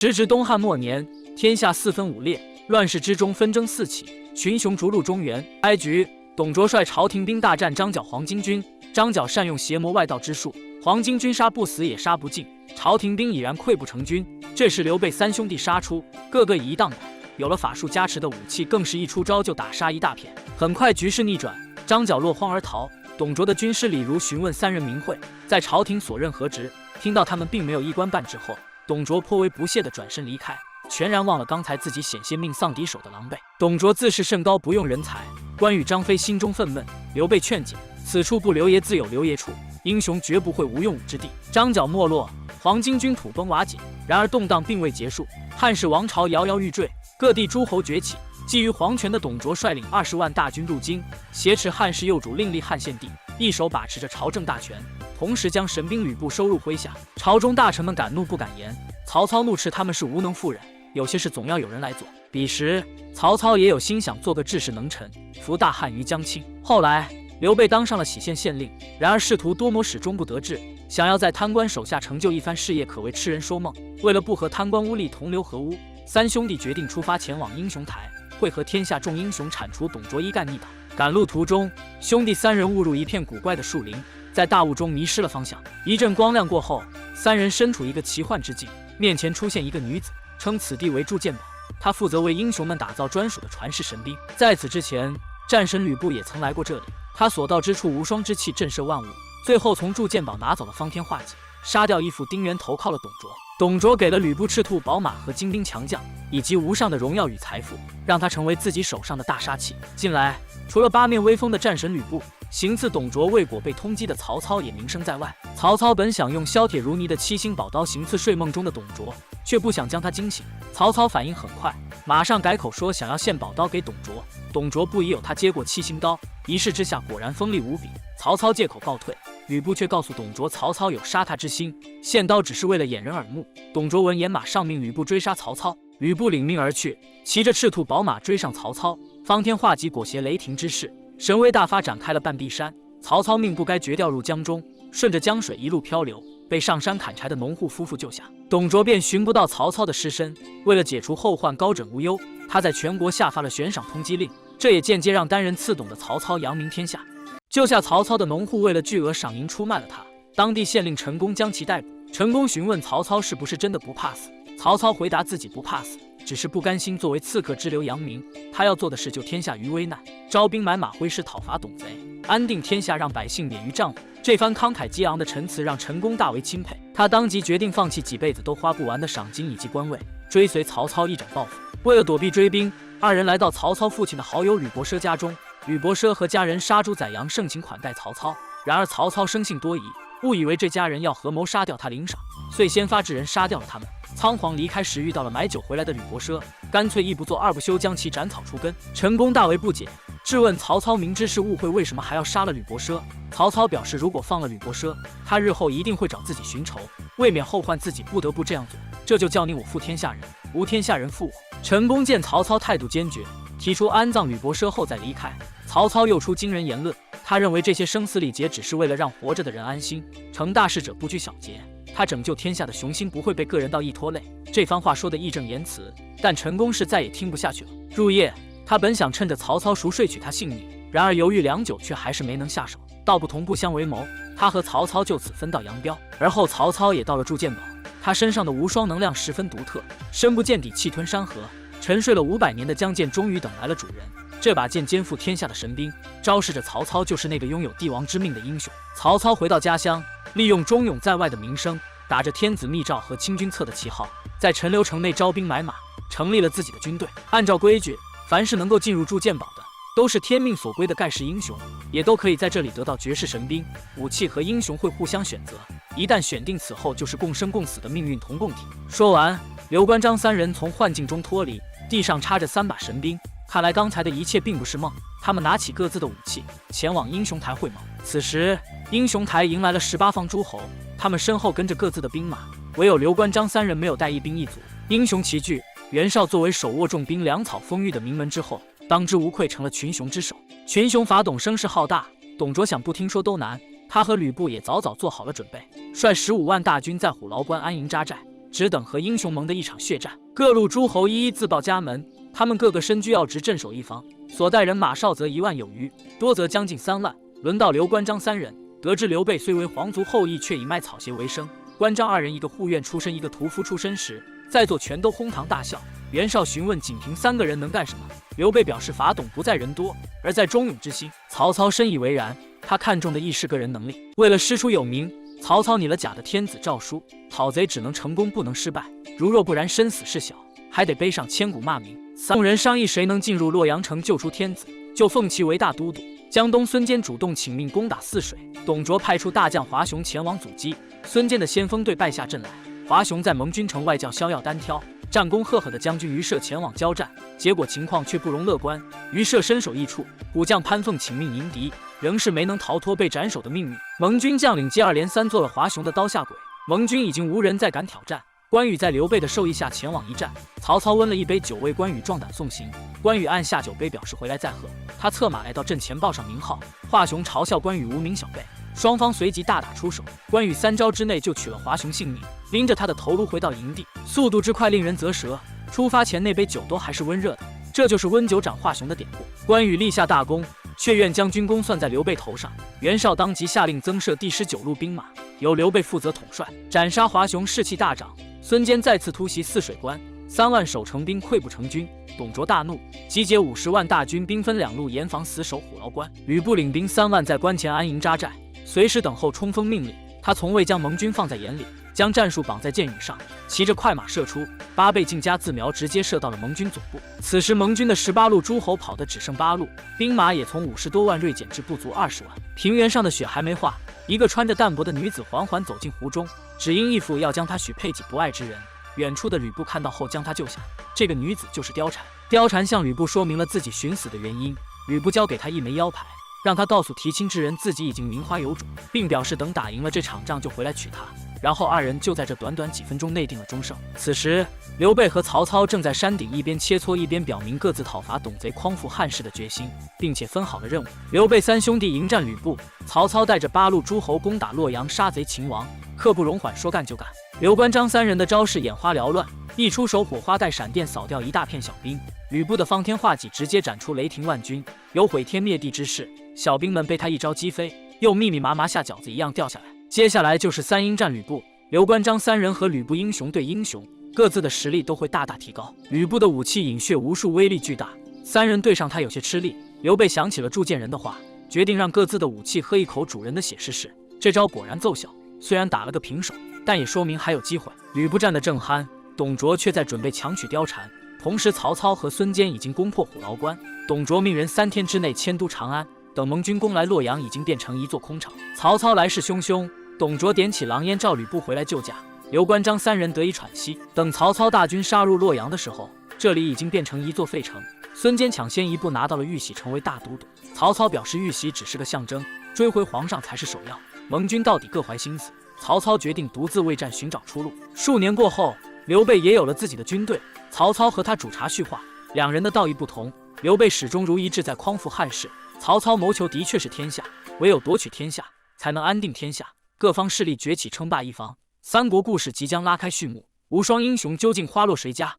时值东汉末年，天下四分五裂，乱世之中纷争四起，群雄逐鹿中原。开局，董卓率朝廷兵大战张角、黄巾军，张角善用邪魔外道之术，黄巾军杀不死也杀不尽，朝廷兵已然溃不成军。这时刘备三兄弟杀出，个个以一当百，有了法术加持的武器，更是一出招就打杀一大片。很快局势逆转，张角落荒而逃。董卓的军师李儒询问三人名讳，在朝廷所任何职，听到他们并没有一官半职后，董卓颇为不屑地转身离开，全然忘了刚才自己险些命丧敌手的狼狈。董卓自视甚高，不用人才。关羽、张飞心中愤懑，刘备劝解：此处不留爷，自有留爷处，英雄绝不会无用武之地。张角没落，黄巾军土崩瓦解。然而动荡并未结束，汉室王朝摇摇欲坠，各地诸侯崛起。觊觎皇权的董卓率领20万大军入京，挟持汉室幼主，另立汉献帝，一手把持着朝政大权，同时将神兵吕布收入麾下。朝中大臣们敢怒不敢言，曹操怒斥他们是无能妇人，有些事总要有人来做。彼时曹操也有心想做个治世能臣，扶大汉于将倾。后来刘备当上了喜县县令，然而仕途多谋始终不得志，想要在贪官手下成就一番事业，可谓痴人说梦。为了不和贪官污吏同流合污，三兄弟决定出发前往英雄台，会和天下众英雄铲除董卓，一概逆倒。赶路途中，兄弟三人误入一片古怪的树林，在大雾中迷失了方向。一阵光亮过后，三人身处一个奇幻之境，面前出现一个女子，称此地为筑剑堡，她负责为英雄们打造专属的传世神兵。在此之前，战神吕布也曾来过这里，他所到之处无双之气震慑万物，最后从筑剑堡拿走了方天画戟，杀掉义父丁原，投靠了董卓。董卓给了吕布赤兔宝马和精兵强将，以及无上的荣耀与财富，让他成为自己手上的大杀器。近来，除了八面威风的战神吕布，行刺董卓未果被通缉的曹操也名声在外。曹操本想用削铁如泥的七星宝刀行刺睡梦中的董卓，却不想将他惊醒。曹操反应很快，马上改口说想要献宝刀给董卓。董卓不疑有他接过七星刀，一试之下果然锋利无比。曹操借口告退，吕布却告诉董卓曹操有杀他之心，献刀只是为了掩人耳目。董卓闻言马上命吕布追杀曹操，吕布领命而去，骑着赤兔宝马追上曹操。方天画戟裹挟雷霆之势，神威大发，展开了半壁山。曹操命不该绝掉入江中，顺着江水一路漂流，被上山砍柴的农户夫妇救下。董卓便寻不到曹操的尸身，为了解除后患，高枕无忧，他在全国下发了悬赏通缉令，这也间接让担任刺董的曹操扬名天下。救下曹操的农户为了巨额赏银出卖了他，当地县令陈宫将其逮捕。陈宫询问曹操是不是真的不怕死，曹操回答自己不怕死，只是不甘心作为刺客之流扬名，他要做的是救天下于危难，招兵买马，挥师讨伐董贼，安定天下，让百姓免于战火。这番慷慨激昂的陈词让陈宫大为钦佩，他当即决定放弃几辈子都花不完的赏金以及官位，追随曹操一展抱负。为了躲避追兵，二人来到曹操父亲的好友吕伯奢家中。吕伯奢和家人杀猪宰羊，盛情款待曹操。然而曹操生性多疑，误以为这家人要合谋杀掉他领赏，遂先发制人杀掉了他们。仓皇离开时遇到了买酒回来的吕伯奢，干脆一不做二不休，将其斩草除根。陈宫大为不解，质问曹操明知是误会，为什么还要杀了吕伯奢？曹操表示，如果放了吕伯奢，他日后一定会找自己寻仇，为免后患，自己不得不这样做，这就叫你我负天下人，无天下人负我。陈宫见曹操态度坚决，提出安葬吕伯奢后再离开。曹操又出惊人言论，他认为这些生死礼节只是为了让活着的人安心，成大事者不拘小节，他拯救天下的雄心不会被个人道义拖累。这番话说得义正言辞，但陈宫是再也听不下去了。入夜，他本想趁着曹操熟睡取他性命，然而犹豫良久，却还是没能下手。道不同不相为谋，他和曹操就此分道扬镳。而后曹操也到了筑剑堡，他身上的无双能量十分独特，深不见底，气吞山河。沉睡了500年的江剑终于等来了主人，这把剑肩负天下的神兵，昭示着曹操就是那个拥有帝王之命的英雄。曹操回到家乡，利用忠勇在外的名声，打着天子密诏和清君侧的旗号，在陈留城内招兵买马，成立了自己的军队。按照规矩，凡是能够进入筑剑堡的，都是天命所归的盖世英雄，也都可以在这里得到绝世神兵。武器和英雄会互相选择，一旦选定，此后就是共生共死的命运同共体。说完，刘关张三人从幻境中脱离，地上插着3把神兵，看来刚才的一切并不是梦。他们拿起各自的武器，前往英雄台会盟。此时，英雄台迎来了18方诸侯，他们身后跟着各自的兵马，唯有刘关张三人没有带一兵一卒。英雄齐聚，袁绍作为手握重兵、粮草丰裕的名门之后，当之无愧成了群雄之首。群雄伐董声势浩大，董卓想不听说都难，他和吕布也早早做好了准备，率15万大军在虎牢关安营扎寨。只等和英雄盟的一场血战。各路诸侯一一自报家门，他们个个身居要职，镇守一方，所带人马少则1万有余，多则将近3万。轮到刘关张3人，得知刘备虽为皇族后裔，却以卖草鞋为生。关张2人，一个护院出身，一个屠夫出身时，在座全都哄堂大笑。袁绍询问仅凭3个人能干什么，刘备表示法懂不在人多，而在忠勇之心。曹操深以为然，他看重的亦是个人能力。为了师出有名，曹操拟了假的天子诏书，讨贼只能成功不能失败，如若不然，生死事小，还得背上千古骂名。众人商议谁能进入洛阳城救出天子，就奉其为大都督。江东孙坚主动请命攻打泗水，董卓派出大将华雄前往阻击。孙坚的先锋队败下阵来，华雄在盟军城外叫逍遥单挑，战功赫赫的将军于赦前往交战，结果情况却不容乐观。于赦身首异处，虎将潘凤请命迎敌，仍是没能逃脱被斩首的命运。盟军将领接二连三做了华雄的刀下鬼，盟军已经无人再敢挑战。关羽在刘备的授意下前往一战，曹操温了一杯酒为关羽壮胆送行，关羽按下酒杯表示回来再喝。他策马来到阵前报上名号，华雄嘲笑关羽无名小辈，双方随即大打出手。关羽3招之内就取了华雄性命，拎着他的头颅回到营地，速度之快令人啧舌。出发前那杯酒都还是温热的，这就是温酒斩华雄的典故。关羽立下大功，却愿将军功算在刘备头上。袁绍当即下令增设第19路兵马，由刘备负责统帅，斩杀华雄，士气大涨。孙坚再次突袭泗水关，3万守城兵溃不成军。董卓大怒，集结50万大军，兵分2路严防死守虎牢关。吕布领兵3万在关前安营扎寨，随时等候冲锋命令。他从未将盟军放在眼里，将战术绑在箭羽上，骑着快马射出，8倍镜加自瞄直接射到了盟军总部。此时盟军的18路诸侯跑的只剩8路，兵马也从50多万锐减至不足20万。平原上的雪还没化，一个穿着淡泊的女子缓缓走进湖中，只因义父要将她许配给不爱之人。远处的吕布看到后将她救下，这个女子就是貂蝉。貂蝉向吕布说明了自己寻死的原因，吕布交给他一枚腰牌，让他告诉提亲之人自己已经名花有主，并表示等打赢了这场仗就回来娶她。然后2人就在这短短几分钟内定了终生。此时刘备和曹操正在山顶一边切磋一边表明各自讨伐董贼匡扶汉室的决心，并且分好了任务。刘备3兄弟迎战吕布，曹操带着8路诸侯攻打洛阳，杀贼擒王，刻不容缓，说干就干。刘关张3人的招式眼花缭乱，一出手火花带闪电扫掉一大片小兵，吕布的方天画戟直接斩出雷霆万钧，有毁天灭地之势。小兵们被他一招击飞，又密密麻麻下饺子一样掉下来。接下来就是3英战吕布，刘关张3人和吕布英雄对英雄，各自的实力都会大大提高。吕布的武器饮血无数，威力巨大，3人对上他有些吃力。刘备想起了铸剑人的话，决定让各自的武器喝一口主人的血试试。这招果然奏效，虽然打了个平手，但也说明还有机会。吕布战得正酣，董卓却在准备强取貂蝉。同时曹操和孙坚已经攻破虎牢关，董卓命人3天之内迁都长安，等盟军攻来，洛阳已经变成一座空城。曹操来势汹汹，董卓点起狼烟召吕布回来救驾，刘关张3人得以喘息。等曹操大军杀入洛阳的时候，这里已经变成一座废城。孙坚抢先一步拿到了玉玺，成为大都督。曹操表示玉玺只是个象征，追回皇上才是首要。盟军到底各怀心思，曹操决定独自为战，寻找出路。数年过后，刘备也有了自己的军队，曹操和他主茶叙话，两人的道义不同。刘备始终如一志在匡扶汉室，曹操谋求的确是天下，唯有夺取天下，才能安定天下。各方势力崛起，称霸一方。三国故事即将拉开序幕，无双英雄究竟花落谁家？